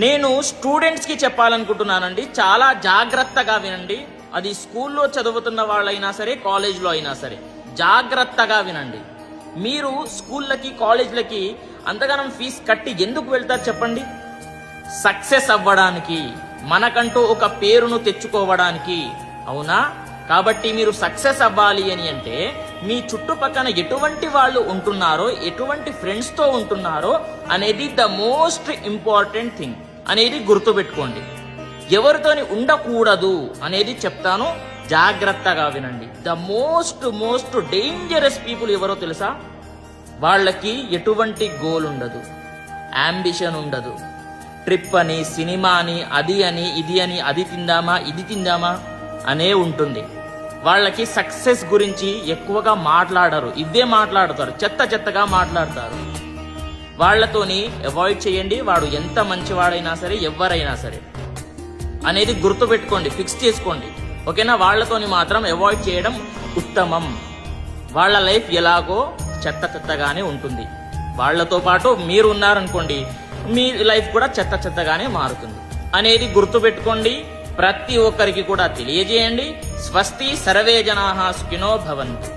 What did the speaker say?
నేను స్టూడెంట్స్కి చెప్పాలనుకుంటున్నానండి, చాలా జాగ్రత్తగా వినండి. అది స్కూల్లో చదువుతున్న వాళ్ళైనా సరే, కాలేజ్లో అయినా సరే, జాగ్రత్తగా వినండి. మీరు స్కూళ్ళకి కాలేజ్లకి అంతగానం ఫీజు కట్టి ఎందుకు వెళ్తారు చెప్పండి? సక్సెస్ అవ్వడానికి, మనకంటూ ఒక పేరును తెచ్చుకోవడానికి, అవునా? కాబట్టి మీరు సక్సెస్ అవ్వాలి అని అంటే మీ చుట్టుపక్కల ఎటువంటి వాళ్ళు ఉంటున్నారో, ఎటువంటి ఫ్రెండ్స్తో ఉంటున్నారో అనేది ద మోస్ట్ ఇంపార్టెంట్ థింగ్ అనేది గుర్తుపెట్టుకోండి. ఎవరితోని ఉండకూడదు అనేది చెప్తాను, జాగ్రత్తగా వినండి. ద మోస్ట్ డేంజరస్ పీపుల్ ఎవరో తెలుసా? వాళ్ళకి ఎటువంటి గోల్ ఉండదు, అంబిషన్ ఉండదు. ట్రిప్ అని, సినిమా అని, అది అని, ఇది అని, అది తిందామా, ఇది తిందామా అనే ఉంటుంది. వాళ్ళకి సక్సెస్ గురించి ఎక్కువగా మాట్లాడరు, ఇవే మాట్లాడతారు, చెత్తగా మాట్లాడతారు. వాళ్ళతోని అవాయిడ్ చేయండి. వాడు ఎంత మంచివాడైనా సరే, ఎవరైనా సరే అనేది గుర్తుపెట్టుకోండి, ఫిక్స్ చేసుకోండి, ఓకేనా? వాళ్ళతోని మాత్రం అవాయిడ్ చేయడం ఉత్తమం. వాళ్ళ లైఫ్ ఎలాగో చెత్తగానే ఉంటుంది. వాళ్లతో పాటు మీరు ఉన్నారనుకోండి, మీ లైఫ్ కూడా చెత్తగానే మారుతుంది అనేది గుర్తుపెట్టుకోండి. ప్రతి ఒక్కరికి కూడా తెలియజేయండి. స్వస్తి, సర్వే జనాః సుఖినో భవంతు.